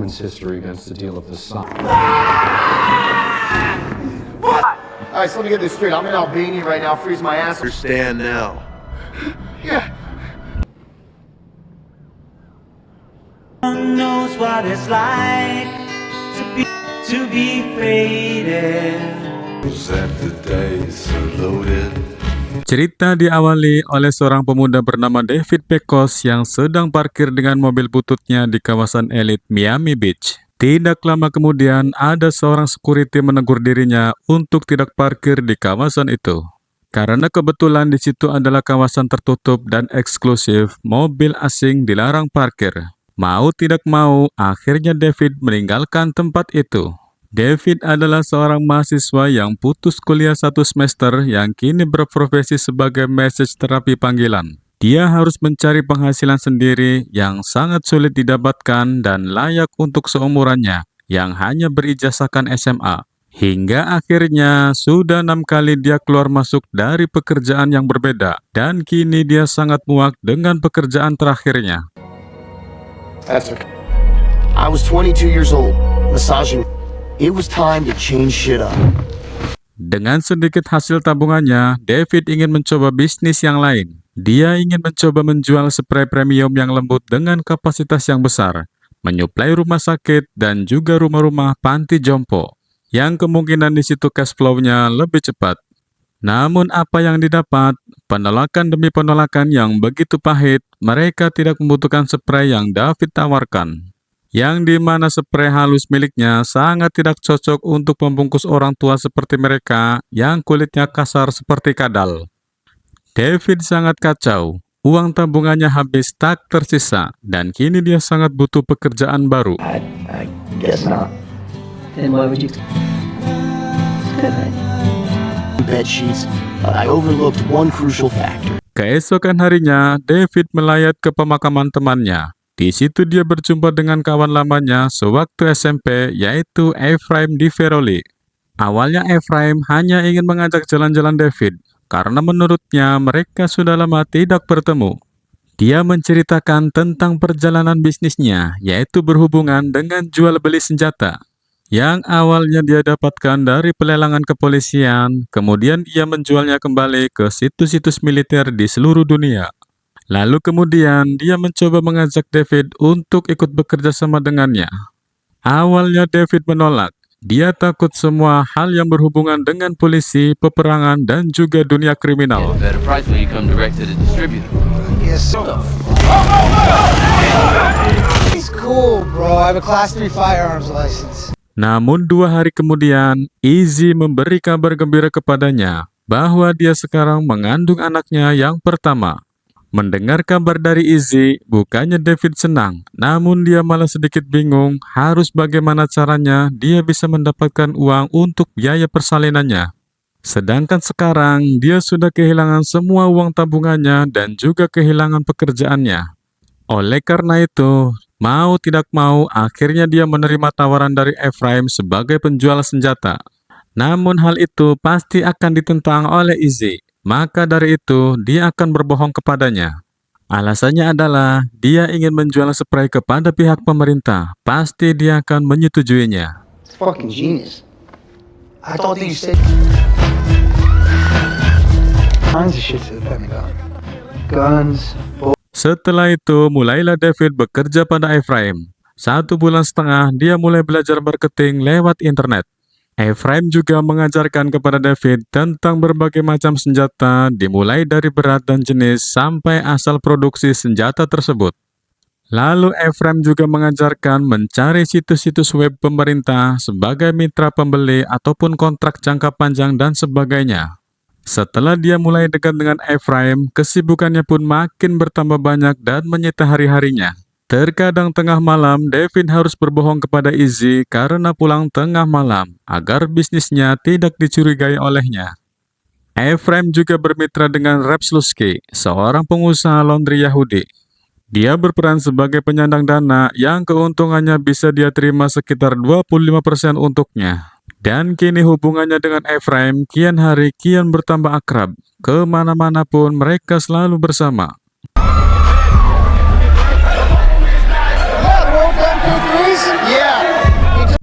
woman's history against the deal of the son. Alright, so let me get this straight. I'm in Albania right now, freeze my ass. Understand now. Yeah. Knows what it's like to be faded. That the days are loaded. Cerita diawali oleh seorang pemuda bernama David Pecos yang sedang parkir dengan mobil bututnya di kawasan elit Miami Beach. Tidak lama kemudian, ada seorang security menegur dirinya untuk tidak parkir di kawasan itu. Karena kebetulan di situ adalah kawasan tertutup dan eksklusif, mobil asing dilarang parkir. Mau tidak mau, akhirnya David meninggalkan tempat itu. David adalah seorang mahasiswa yang putus kuliah 1 semester yang kini berprofesi sebagai message terapi panggilan. Dia harus mencari penghasilan sendiri yang sangat sulit didapatkan dan layak untuk seumurannya yang hanya berijazahkan SMA. Hingga akhirnya sudah 6 kali dia keluar masuk dari pekerjaan yang berbeda dan kini dia sangat muak dengan pekerjaan terakhirnya. That's okay. I was 22 years old, massaging. It was time to change shit up. Dengan sedikit hasil tabungannya, David ingin mencoba bisnis yang lain. Dia ingin mencoba menjual spray premium yang lembut dengan kapasitas yang besar, menyuplai rumah sakit dan juga rumah-rumah panti jompo, yang kemungkinan di situ cash flow-nya lebih cepat. Namun apa yang didapat? Penolakan demi penolakan yang begitu pahit. Mereka tidak membutuhkan spray yang David tawarkan, yang dimana spray halus miliknya sangat tidak cocok untuk membungkus orang tua seperti mereka yang kulitnya kasar seperti kadal. David sangat kacau, uang tabungannya habis tak tersisa, dan kini dia sangat butuh pekerjaan baru. I guess not. Then why would you? Bed sheets. I overlooked one crucial factor. Keesokan harinya, David melayat ke pemakaman temannya. Di situ dia berjumpa dengan kawan lamanya sewaktu SMP, yaitu Ephraim DiVeroli. Awalnya Ephraim hanya ingin mengajak jalan-jalan David, karena menurutnya mereka sudah lama tidak bertemu. Dia menceritakan tentang perjalanan bisnisnya, yaitu berhubungan dengan jual beli senjata, yang awalnya dia dapatkan dari pelelangan kepolisian, kemudian ia menjualnya kembali ke situs-situs militer di seluruh dunia. Lalu kemudian dia mencoba mengajak David untuk ikut bekerja sama dengannya. Awalnya David menolak. Dia takut semua hal yang berhubungan dengan polisi, peperangan, dan juga dunia kriminal. Better price when you come direct to the distributor. Yes, sir. It's cool, bro. I have a Class 3 firearms license. Namun 2 hari kemudian, Izzy memberi kabar gembira kepadanya bahwa dia sekarang mengandung anaknya yang pertama. Mendengar kabar dari Izzy, bukannya David senang, namun dia malah sedikit bingung harus bagaimana caranya dia bisa mendapatkan uang untuk biaya persalinannya. Sedangkan sekarang, dia sudah kehilangan semua uang tabungannya dan juga kehilangan pekerjaannya. Oleh karena itu, mau tidak mau, akhirnya dia menerima tawaran dari Ephraim sebagai penjual senjata. Namun hal itu pasti akan ditentang oleh Izzy. Maka dari itu, dia akan berbohong kepadanya. Alasannya adalah dia ingin menjual spray kepada pihak pemerintah. Pasti dia akan menyetujuinya. It's fucking genius. I thought that you said kinds of shit to the Pentagon. Guns, Setelah itu, mulailah David bekerja pada Ephraim. 1,5 bulan dia mulai belajar marketing lewat internet. Ephraim juga mengajarkan kepada David tentang berbagai macam senjata, dimulai dari berat dan jenis sampai asal produksi senjata tersebut. Lalu Ephraim juga mengajarkan mencari situs-situs web pemerintah sebagai mitra pembeli ataupun kontrak jangka panjang dan sebagainya. Setelah dia mulai dekat dengan Ephraim, kesibukannya pun makin bertambah banyak dan menyita hari-harinya. Terkadang tengah malam, David harus berbohong kepada Izzy karena pulang tengah malam, agar bisnisnya tidak dicurigai olehnya. Ephraim juga bermitra dengan Rep Slutsky, seorang pengusaha laundry Yahudi. Dia berperan sebagai penyandang dana yang keuntungannya bisa dia terima sekitar 25% untuknya. Dan kini hubungannya dengan Ephraim kian hari kian bertambah akrab. Kemana-mana pun mereka selalu bersama. Yeah,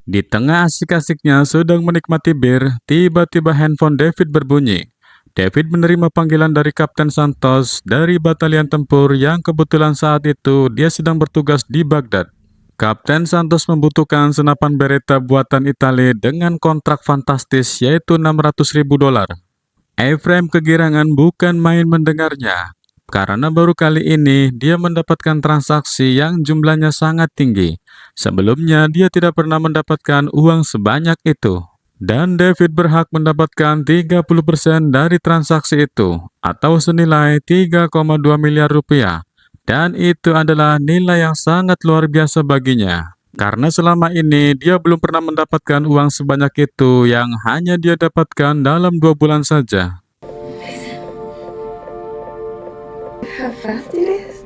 Di tengah asik-asiknya sedang menikmati bir, tiba-tiba handphone David berbunyi. David menerima panggilan dari Kapten Santos dari batalion tempur yang kebetulan saat itu dia sedang bertugas di Baghdad. Kapten Santos membutuhkan senapan Beretta buatan Italia dengan kontrak fantastis yaitu $600.000. Ephraim kegirangan bukan main mendengarnya, karena baru kali ini dia mendapatkan transaksi yang jumlahnya sangat tinggi. Sebelumnya dia tidak pernah mendapatkan uang sebanyak itu. Dan David berhak mendapatkan 30% dari transaksi itu, atau senilai 3,2 miliar rupiah. Dan itu adalah nilai yang sangat luar biasa baginya. Karena selama ini dia belum pernah mendapatkan uang sebanyak itu yang hanya dia dapatkan dalam 2 bulan saja. How fast it is?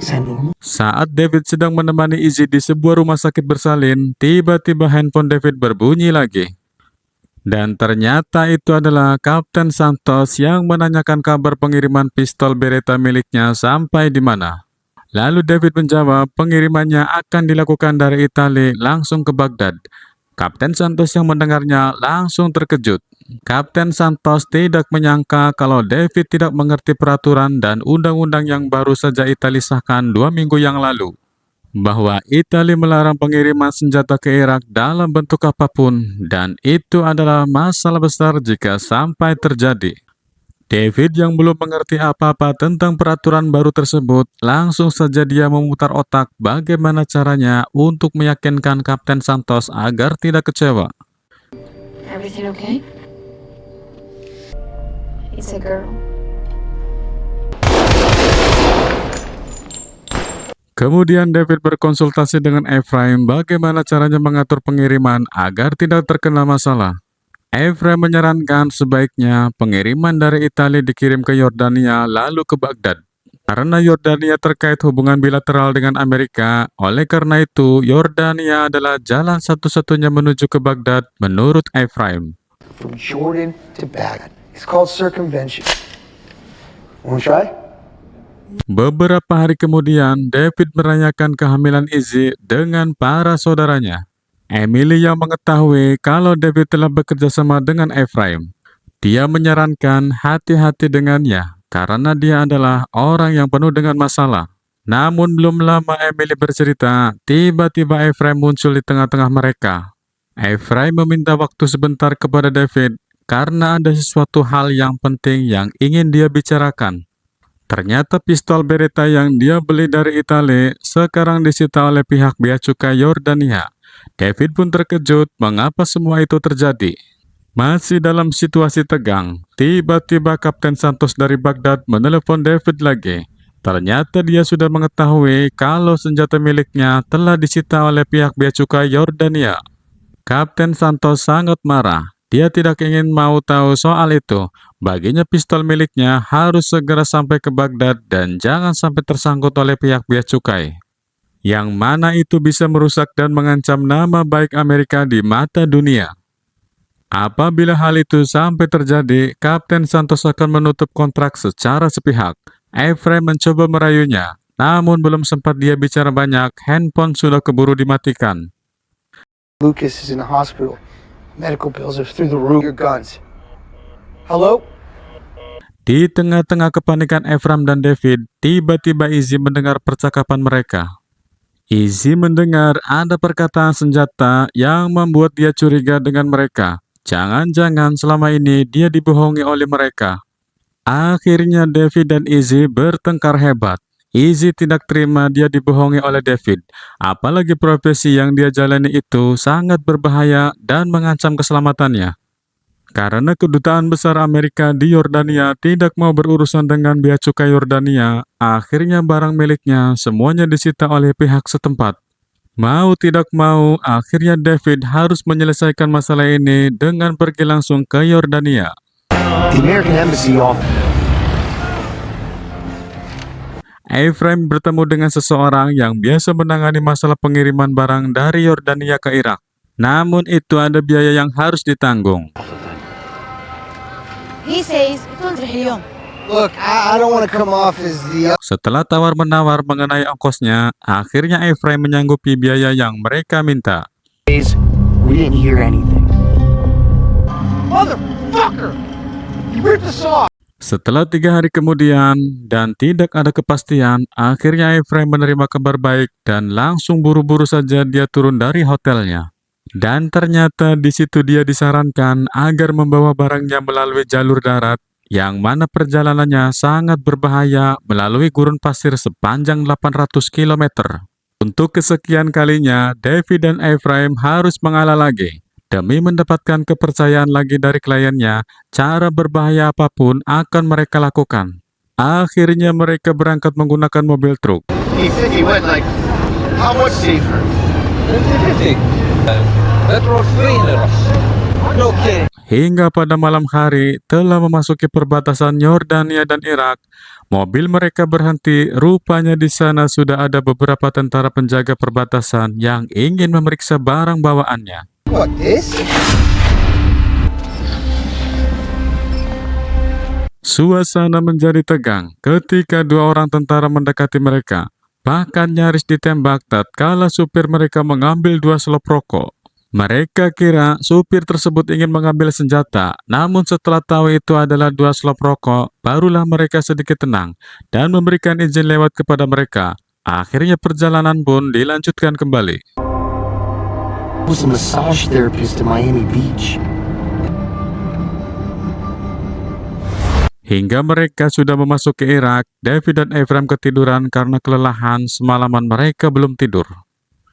Is that normal? Saat David sedang menemani Izzy di sebuah rumah sakit bersalin, tiba-tiba handphone David berbunyi lagi. Dan ternyata itu adalah Kapten Santos yang menanyakan kabar pengiriman pistol Beretta miliknya sampai di mana. Lalu David menjawab pengirimannya akan dilakukan dari Italia langsung ke Baghdad. Kapten Santos yang mendengarnya langsung terkejut. Kapten Santos tidak menyangka kalau David tidak mengerti peraturan dan undang-undang yang baru saja Italia sahkan 2 minggu yang lalu, bahwa Italia melarang pengiriman senjata ke Irak dalam bentuk apapun, dan itu adalah masalah besar jika sampai terjadi. David yang belum mengerti apa-apa tentang peraturan baru tersebut, langsung saja dia memutar otak bagaimana caranya untuk meyakinkan Kapten Santos agar tidak kecewa. Everything okay? It's a girl. Kemudian David berkonsultasi dengan Ephraim bagaimana caranya mengatur pengiriman agar tidak terkena masalah. Ephraim menyarankan sebaiknya pengiriman dari Italia dikirim ke Yordania lalu ke Baghdad. Karena Yordania terkait hubungan bilateral dengan Amerika, oleh karena itu Yordania adalah jalan satu-satunya menuju ke Baghdad menurut Ephraim. From Jordan to Baghdad. It's called circumvention. Wanna try? Beberapa hari kemudian, David merayakan kehamilan Izzy dengan para saudaranya. Emily yang mengetahui kalau David telah bekerja sama dengan Ephraim. Dia menyarankan hati-hati dengannya karena dia adalah orang yang penuh dengan masalah. Namun belum lama Emily bercerita, tiba-tiba Ephraim muncul di tengah-tengah mereka. Ephraim meminta waktu sebentar kepada David karena ada sesuatu hal yang penting yang ingin dia bicarakan. Ternyata pistol Beretta yang dia beli dari Italia sekarang disita oleh pihak bea cukai Yordania. David pun terkejut mengapa semua itu terjadi. Masih dalam situasi tegang, tiba-tiba Kapten Santos dari Baghdad menelepon David lagi. Ternyata dia sudah mengetahui kalau senjata miliknya telah disita oleh pihak bea cukai Yordania. Kapten Santos sangat marah. Dia tidak ingin mau tahu soal itu. Baginya pistol miliknya harus segera sampai ke Baghdad dan jangan sampai tersangkut oleh pihak bea cukai. Yang mana itu bisa merusak dan mengancam nama baik Amerika di mata dunia. Apabila hal itu sampai terjadi, Kapten Santos akan menutup kontrak secara sepihak. Ephraim mencoba merayunya, namun belum sempat dia bicara banyak, handphone sudah keburu dimatikan. Lucas is in the hospital. Medical bills are through the roof. Your guns. Hello? Di tengah-tengah kepanikan Ephraim dan David, tiba-tiba Izzy mendengar percakapan mereka. Izzy mendengar ada perkataan senjata yang membuat dia curiga dengan mereka. Jangan-jangan selama ini dia dibohongi oleh mereka. Akhirnya David dan Izzy bertengkar hebat. Izzy tidak terima dia dibohongi oleh David. Apalagi profesi yang dia jalani itu sangat berbahaya dan mengancam keselamatannya. Karena kedutaan besar Amerika di Yordania tidak mau berurusan dengan bea cukai Yordania, akhirnya barang miliknya semuanya disita oleh pihak setempat. Mau tidak mau, akhirnya David harus menyelesaikan masalah ini dengan pergi langsung ke Yordania. The American Embassy off. Ephraim bertemu dengan seseorang yang biasa menangani masalah pengiriman barang dari Yordania ke Irak. Namun itu ada biaya yang harus ditanggung. He says it's $1 million. Look, I don't want to come off as the... Setelah tawar-menawar mengenai ongkosnya, akhirnya Ephraim menyanggupi biaya yang mereka minta. days, we didn't hear anything. Setelah 3 hari kemudian dan tidak ada kepastian, akhirnya Ephraim menerima kabar baik dan langsung buru-buru saja dia turun dari hotelnya. Dan ternyata di situ dia disarankan agar membawa barangnya melalui jalur darat yang mana perjalanannya sangat berbahaya melalui gurun pasir sepanjang 800 km. Untuk kesekian kalinya, David dan Ephraim harus mengalah lagi. Demi mendapatkan kepercayaan lagi dari kliennya, cara berbahaya apapun akan mereka lakukan. Akhirnya mereka berangkat menggunakan mobil truk. He said he went like, how much safer? Hingga pada malam hari telah memasuki perbatasan Yordania dan Irak, mobil mereka berhenti. Rupanya di sana sudah ada beberapa tentara penjaga perbatasan yang ingin memeriksa barang bawaannya. What, this? Suasana menjadi tegang ketika 2 orang tentara mendekati mereka. Bahkan nyaris ditembak tatkala supir mereka mengambil 2 selop rokok. Mereka kira supir tersebut ingin mengambil senjata, namun setelah tahu itu adalah 2 selop rokok, barulah mereka sedikit tenang dan memberikan izin lewat kepada mereka. Akhirnya perjalanan pun dilanjutkan kembali. I was a massage therapist in Miami Beach. Hingga mereka sudah memasuki Irak, David dan Ephraim ketiduran karena kelelahan semalaman mereka belum tidur.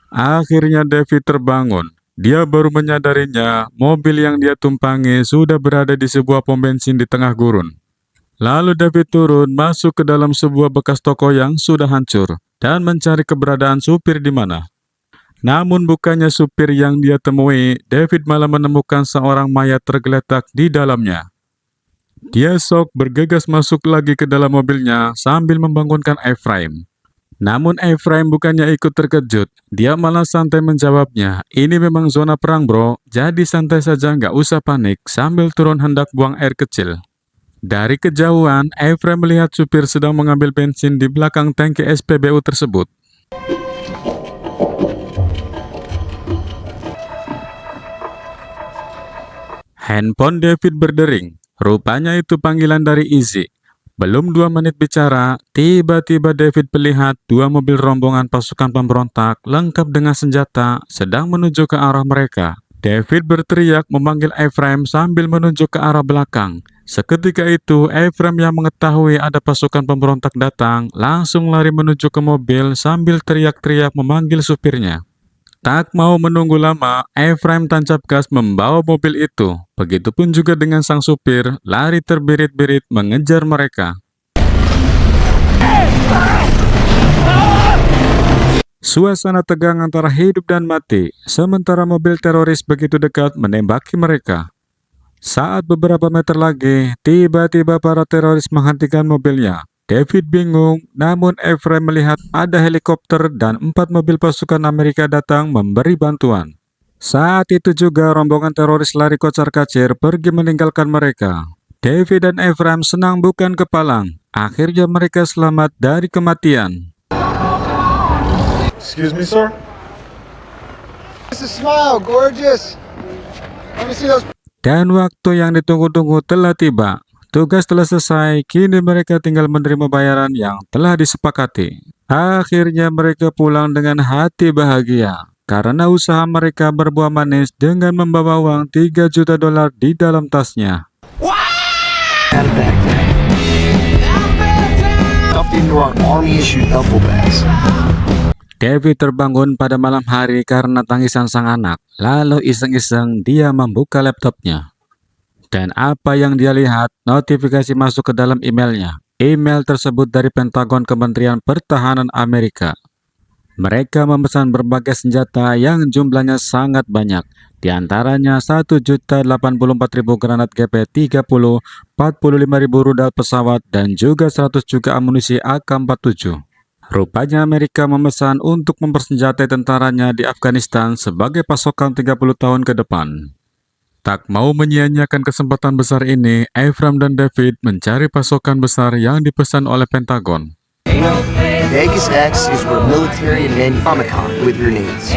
Akhirnya David terbangun. Dia baru menyadarinya mobil yang dia tumpangi sudah berada di sebuah pom bensin di tengah gurun. Lalu David turun masuk ke dalam sebuah bekas toko yang sudah hancur dan mencari keberadaan supir di mana. Namun bukannya supir yang dia temui, David malah menemukan seorang mayat tergeletak di dalamnya. Dia sok bergegas masuk lagi ke dalam mobilnya sambil membangunkan Ephraim. Namun Ephraim bukannya ikut terkejut, dia malah santai menjawabnya, ini memang zona perang bro, jadi santai saja nggak usah panik, sambil turun hendak buang air kecil. Dari kejauhan, Ephraim melihat supir sedang mengambil bensin di belakang tangki SPBU tersebut. Handphone David berdering, rupanya itu panggilan dari Izzy. Belum 2 menit bicara, tiba-tiba David melihat 2 mobil rombongan pasukan pemberontak lengkap dengan senjata sedang menuju ke arah mereka. David berteriak memanggil Ephraim sambil menunjuk ke arah belakang. Seketika itu, Ephraim yang mengetahui ada pasukan pemberontak datang, langsung lari menuju ke mobil sambil teriak-teriak memanggil supirnya. Tak mau menunggu lama, Ephraim tancap gas membawa mobil itu. Begitupun juga dengan sang supir, lari terbirit-birit mengejar mereka. Suasana tegang antara hidup dan mati, sementara mobil teroris begitu dekat menembaki mereka. Saat beberapa meter lagi, tiba-tiba para teroris menghentikan mobilnya. David bingung, namun Ephraim melihat ada helikopter dan 4 mobil pasukan Amerika datang memberi bantuan. Saat itu juga rombongan teroris lari kocar-kacir pergi meninggalkan mereka. David dan Ephraim senang bukan kepalang. Akhirnya mereka selamat dari kematian. Excuse me, sir? This is Smile, gorgeous. Let me see those. Dan waktu yang ditunggu-tunggu telah tiba. Tugas telah selesai, kini mereka tinggal menerima bayaran yang telah disepakati. Akhirnya mereka pulang dengan hati bahagia, karena usaha mereka berbuah manis dengan membawa uang $3 juta di dalam tasnya. Had a backpack. Stuffed into our army-issued duffel bags. David terbangun pada malam hari karena tangisan sang anak. Lalu iseng-iseng dia membuka laptopnya. Dan apa yang dia lihat, notifikasi masuk ke dalam emailnya. Email tersebut dari Pentagon Kementerian Pertahanan Amerika. Mereka memesan berbagai senjata yang jumlahnya sangat banyak. Di antaranya 1.084.000 granat GP30, 45.000 rudal pesawat, dan juga 100 juga amunisi AK-47. Rupanya Amerika memesan untuk mempersenjatai tentaranya di Afghanistan sebagai pasokan 30 tahun ke depan. Tak mau menyia-nyiakan kesempatan besar ini, Ephraim dan David mencari pasokan besar yang dipesan oleh Pentagon. Vegas X is where military and manufacturing with grenades.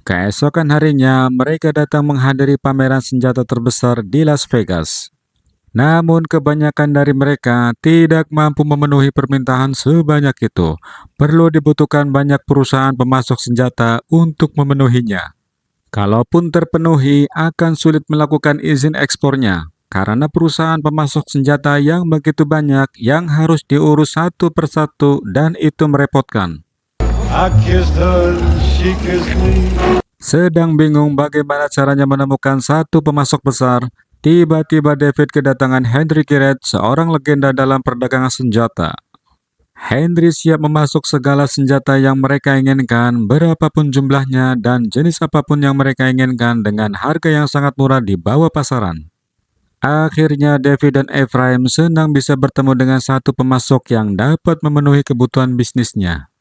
Keesokan harinya, mereka datang menghadiri pameran senjata terbesar di Las Vegas. Namun kebanyakan dari mereka tidak mampu memenuhi permintaan sebanyak itu. Perlu dibutuhkan banyak perusahaan pemasok senjata untuk memenuhinya. Kalaupun terpenuhi, akan sulit melakukan izin ekspornya, karena perusahaan pemasok senjata yang begitu banyak yang harus diurus satu persatu dan itu merepotkan. I kissed her, she kissed me. Sedang bingung bagaimana caranya menemukan satu pemasok besar, tiba-tiba David kedatangan Henry Garrett, seorang legenda dalam perdagangan senjata. Henry siap memasok segala senjata yang mereka inginkan, berapapun jumlahnya dan jenis apapun yang mereka inginkan dengan harga yang sangat murah di bawah pasaran. Akhirnya David dan Ephraim senang bisa bertemu dengan satu pemasok yang dapat memenuhi kebutuhan bisnisnya.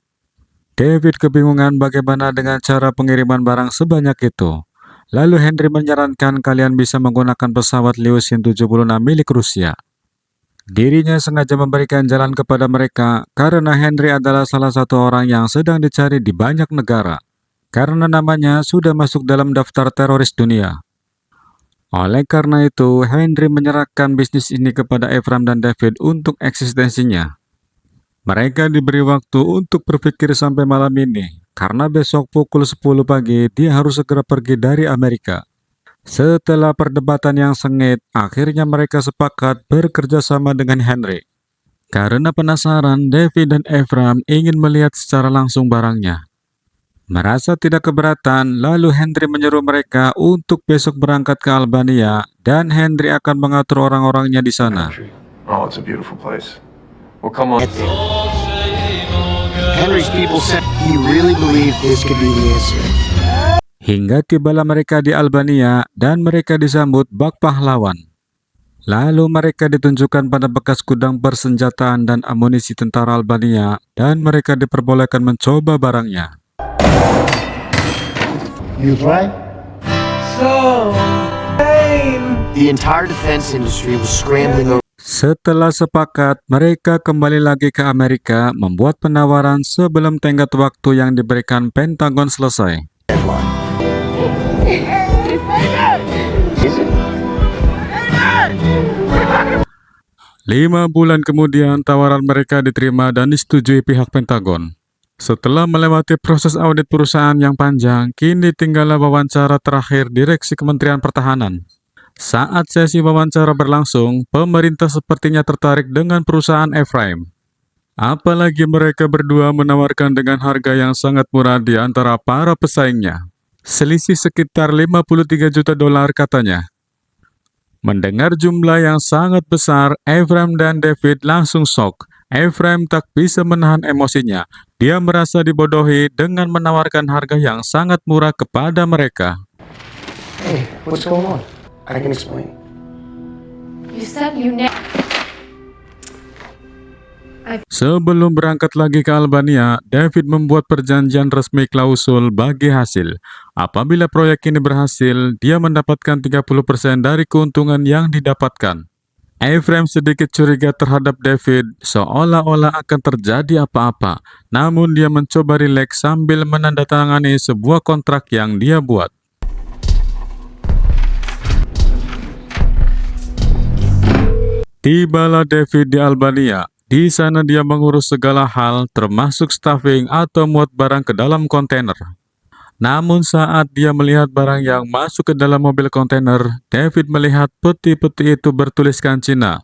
David kebingungan bagaimana dengan cara pengiriman barang sebanyak itu. Lalu Henry menyarankan kalian bisa menggunakan pesawat Ilyushin 76 milik Rusia. Dirinya sengaja memberikan jalan kepada mereka karena Henry adalah salah satu orang yang sedang dicari di banyak negara, karena namanya sudah masuk dalam daftar teroris dunia. Oleh karena itu, Henry menyerahkan bisnis ini kepada Ephraim dan David untuk eksistensinya. Mereka diberi waktu untuk berpikir sampai malam ini, karena besok pukul 10 pagi dia harus segera pergi dari Amerika. Setelah perdebatan yang sengit, akhirnya mereka sepakat bekerja sama dengan Henry. Karena penasaran, David dan Ephraim ingin melihat secara langsung barangnya. Merasa tidak keberatan, lalu Henry menyuruh mereka untuk besok berangkat ke Albania dan Henry akan mengatur orang-orangnya di sana. Oh, it's a beautiful place. Well, come on. Get there. Henry's people said he really believed this could be the answer. Hingga tibalah mereka di Albania dan mereka disambut bak pahlawan. Lalu mereka ditunjukkan pada bekas gudang persenjataan dan amunisi tentara Albania dan mereka diperbolehkan mencoba barangnya. You was right. So, pain. The entire defense industry was scrambling over. Setelah sepakat, mereka kembali lagi ke Amerika membuat penawaran sebelum tenggat waktu yang diberikan Pentagon selesai. 5 bulan kemudian tawaran mereka diterima dan disetujui pihak Pentagon. Setelah melewati proses audit perusahaan yang panjang, kini tinggallah wawancara terakhir Direksi Kementerian Pertahanan. Saat sesi wawancara berlangsung, pemerintah sepertinya tertarik dengan perusahaan Ephraim. Apalagi mereka berdua menawarkan dengan harga yang sangat murah di antara para pesaingnya. Selisih sekitar 53 juta dolar katanya. Mendengar jumlah yang sangat besar, Ephraim dan David langsung shock. Ephraim tak bisa menahan emosinya. Dia merasa dibodohi dengan menawarkan harga yang sangat murah kepada mereka. Hey, what's going on? I can explain. You said you Sebelum berangkat lagi ke Albania, David membuat perjanjian resmi klausul bagi hasil. Apabila proyek ini berhasil, dia mendapatkan 30% dari keuntungan yang didapatkan. Ephraim sedikit curiga terhadap David, seolah-olah akan terjadi apa-apa. Namun dia mencoba rileks sambil menandatangani sebuah kontrak yang dia buat. Tibalah David di Albania. Di sana dia mengurus segala hal, termasuk staffing atau muat barang ke dalam kontainer. Namun saat dia melihat barang yang masuk ke dalam mobil kontainer, David melihat peti-peti itu bertuliskan Cina.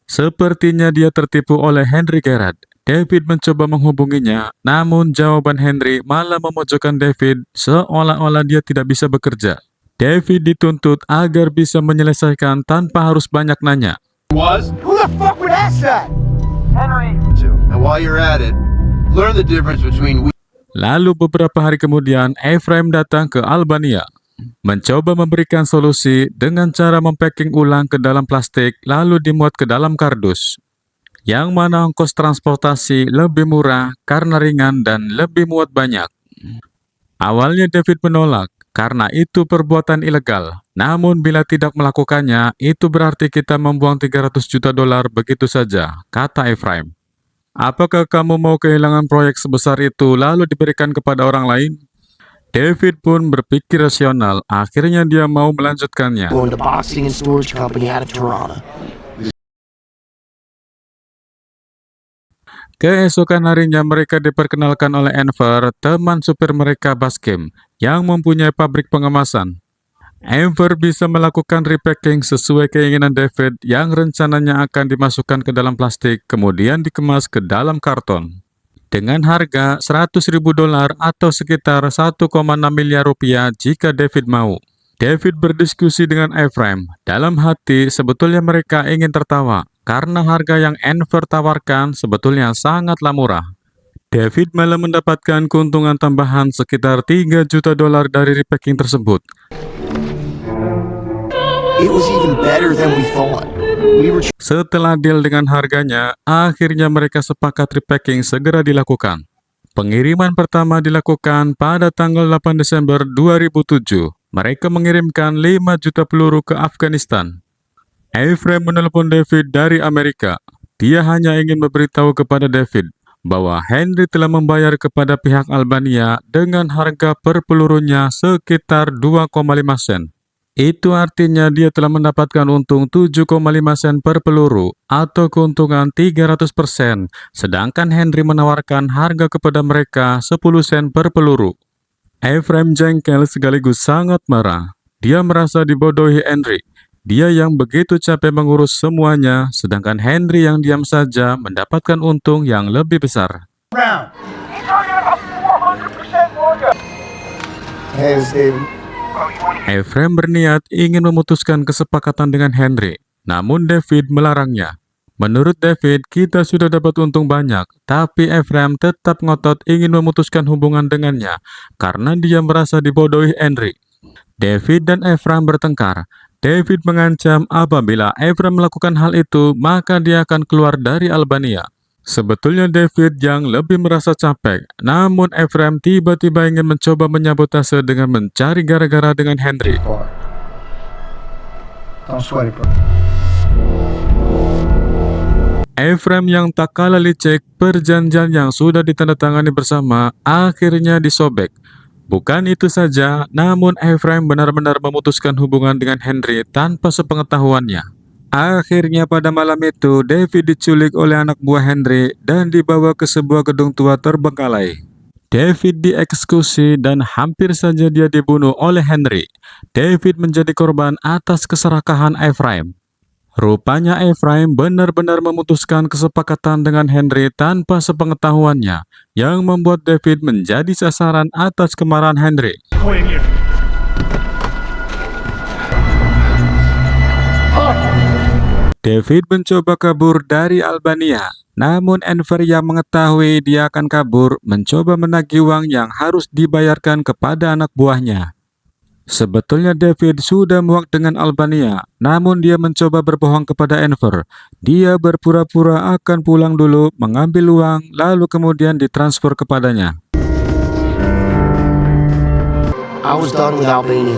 Sepertinya dia tertipu oleh Henry Garrett. David mencoba menghubunginya, namun jawaban Henry malah memojokkan David seolah-olah dia tidak bisa bekerja. David dituntut agar bisa menyelesaikan tanpa harus banyak nanya. Who the fuck would ask that? And while you're at it, learn the difference between Lalu beberapa hari kemudian, Ephraim datang ke Albania. Mencoba memberikan solusi dengan cara mempacking ulang ke dalam plastik lalu dimuat ke dalam kardus. Yang mana ongkos transportasi lebih murah karena ringan dan lebih muat banyak. Awalnya David menolak karena itu perbuatan ilegal. Namun bila tidak melakukannya, itu berarti kita membuang 300 juta dolar begitu saja, kata Ephraim. Apakah kamu mau kehilangan proyek sebesar itu lalu diberikan kepada orang lain? David pun berpikir rasional, akhirnya dia mau melanjutkannya. Going to boxing and storage company out of Toronto. Keesokan harinya mereka diperkenalkan oleh Enver, teman supir mereka Baskim, yang mempunyai pabrik pengemasan. Enver bisa melakukan repacking sesuai keinginan David yang rencananya akan dimasukkan ke dalam plastik, kemudian dikemas ke dalam karton. Dengan harga $100.000 atau sekitar 1,6 miliar rupiah jika David mau. David berdiskusi dengan Ephraim. Dalam hati, sebetulnya mereka ingin tertawa, karena harga yang Enver tawarkan sebetulnya sangatlah murah. David malah mendapatkan keuntungan tambahan sekitar $3 juta dari repacking tersebut. It was even better than we thought. We were Setelah deal dengan harganya, akhirnya mereka sepakat repacking segera dilakukan. Pengiriman pertama dilakukan pada tanggal 8 Desember 2007. Mereka mengirimkan 5 juta peluru ke Afghanistan. Ephraim menelepon David dari Amerika. Dia hanya ingin memberitahu kepada David bahwa Henry telah membayar kepada pihak Albania dengan harga per pelurunya sekitar 2,5 sen. Itu artinya dia telah mendapatkan untung 7,5 sen per peluru atau keuntungan 300%, sedangkan Henry menawarkan harga kepada mereka 10 sen per peluru. Ephraim jengkel sekaligus sangat marah. Dia merasa dibodohi Henry. Dia yang begitu capek mengurus semuanya, sedangkan Henry yang diam saja mendapatkan untung yang lebih besar. Hey, David. Ephraim berniat ingin memutuskan kesepakatan dengan Henry, namun David melarangnya. Menurut David, kita sudah dapat untung banyak, tapi Ephraim tetap ngotot ingin memutuskan hubungan dengannya karena dia merasa dibodohi Henry. David dan Ephraim bertengkar. David mengancam apabila Ephraim melakukan hal itu, maka dia akan keluar dari Albania. Sebetulnya David yang lebih merasa capek, namun Ephraim tiba-tiba ingin mencoba menyabotase dengan mencari gara-gara dengan Henry. Don't sweat it, bro. Ephraim yang tak kalah licik, perjanjian yang sudah ditandatangani bersama akhirnya disobek. Bukan itu saja, namun Ephraim benar-benar memutuskan hubungan dengan Henry tanpa sepengetahuannya. Akhirnya pada malam itu, David diculik oleh anak buah Henry dan dibawa ke sebuah gedung tua terbengkalai. David dieksekusi dan hampir saja dia dibunuh oleh Henry. David menjadi korban atas keserakahan Ephraim. Rupanya Ephraim benar-benar memutuskan kesepakatan dengan Henry tanpa sepengetahuannya, yang membuat David menjadi sasaran atas kemarahan Henry. David mencoba kabur dari Albania, namun Enver yang mengetahui dia akan kabur mencoba menagih uang yang harus dibayarkan kepada anak buahnya. Sebetulnya David sudah muak dengan Albania, namun dia mencoba berbohong kepada Enver. Dia berpura-pura akan pulang dulu, mengambil uang, lalu kemudian ditransfer kepadanya. I was done with Albania.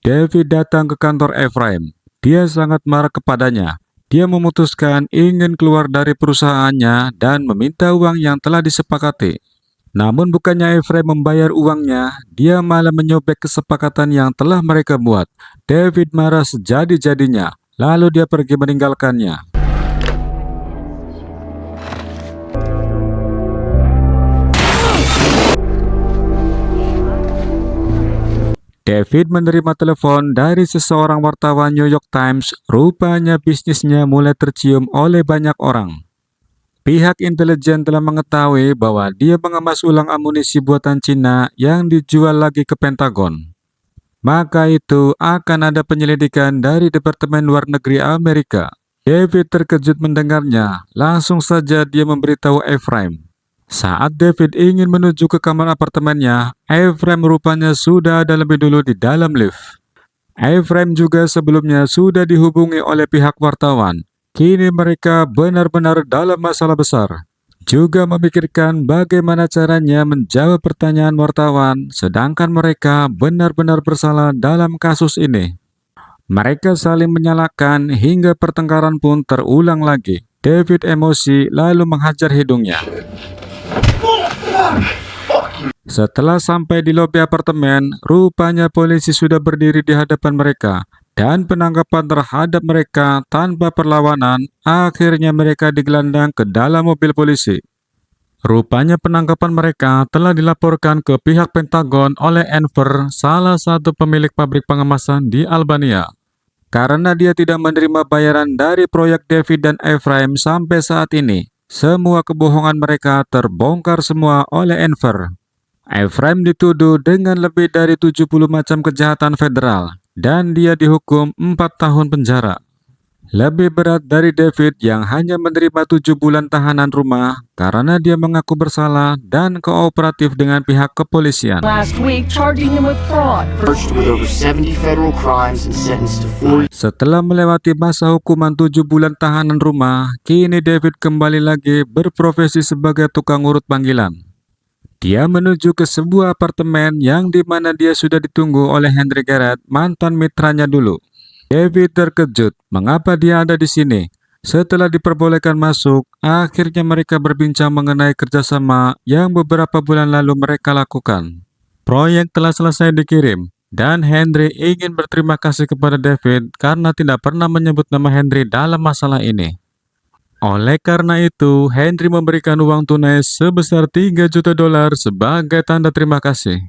David datang ke kantor Ephraim. Dia sangat marah kepadanya. Dia memutuskan ingin keluar dari perusahaannya dan meminta uang yang telah disepakati. Namun bukannya Ephraim membayar uangnya, dia malah menyobek kesepakatan yang telah mereka buat. David marah sejadi-jadinya, lalu dia pergi meninggalkannya. David menerima telepon dari seseorang wartawan New York Times. Rupanya bisnisnya mulai tercium oleh banyak orang. Pihak intelijen telah mengetahui bahwa dia mengemas ulang amunisi buatan Cina yang dijual lagi ke Pentagon. Maka itu akan ada penyelidikan dari Departemen Luar Negeri Amerika. David terkejut mendengarnya, langsung saja dia memberitahu Ephraim. Saat David ingin menuju ke kamar apartemennya, Ephraim rupanya sudah ada lebih dulu di dalam lift. Ephraim juga sebelumnya sudah dihubungi oleh pihak wartawan. Kini mereka benar-benar dalam masalah besar. Juga memikirkan bagaimana caranya menjawab pertanyaan wartawan, sedangkan mereka benar-benar bersalah dalam kasus ini. Mereka saling menyalahkan hingga pertengkaran pun terulang lagi. David emosi lalu menghajar hidungnya. Setelah sampai di lobi apartemen, rupanya polisi sudah berdiri di hadapan mereka, dan penangkapan terhadap mereka tanpa perlawanan, akhirnya mereka digelandang ke dalam mobil polisi. Rupanya penangkapan mereka telah dilaporkan ke pihak Pentagon oleh Enver, salah satu pemilik pabrik pengemasan di Albania. Karena dia tidak menerima bayaran dari proyek David dan Ephraim sampai saat ini, semua kebohongan mereka terbongkar semua oleh Enver. Ephraim dituduh dengan lebih dari 70 macam kejahatan federal, dan dia dihukum 4 tahun penjara. Lebih berat dari David yang hanya menerima 7 bulan tahanan rumah karena dia mengaku bersalah dan kooperatif dengan pihak kepolisian. Last week, charging him with fraud. Charged with over 70 federal crimes and sentenced to 4 Setelah melewati masa hukuman 7 bulan tahanan rumah, kini David kembali lagi berprofesi sebagai tukang urut panggilan. Dia menuju ke sebuah apartemen yang dimana dia sudah ditunggu oleh Henry Garrett, mantan mitranya dulu. David terkejut mengapa dia ada di sini. Setelah diperbolehkan masuk, akhirnya mereka berbincang mengenai kerjasama yang beberapa bulan lalu mereka lakukan. Proyek telah selesai dikirim, dan Henry ingin berterima kasih kepada David karena tidak pernah menyebut nama Henry dalam masalah ini. Oleh karena itu, Henry memberikan uang tunai sebesar $3 juta sebagai tanda terima kasih.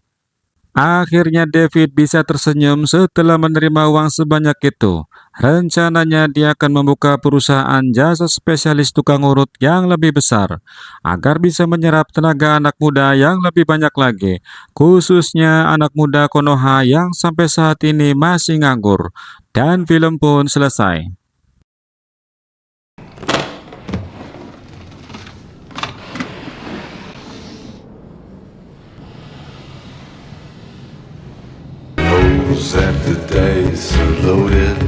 Akhirnya David bisa tersenyum setelah menerima uang sebanyak itu. Rencananya dia akan membuka perusahaan jasa spesialis tukang urut yang lebih besar, agar bisa menyerap tenaga anak muda yang lebih banyak lagi, khususnya anak muda Konoha yang sampai saat ini masih nganggur. Dan film pun selesai. That the days are loaded.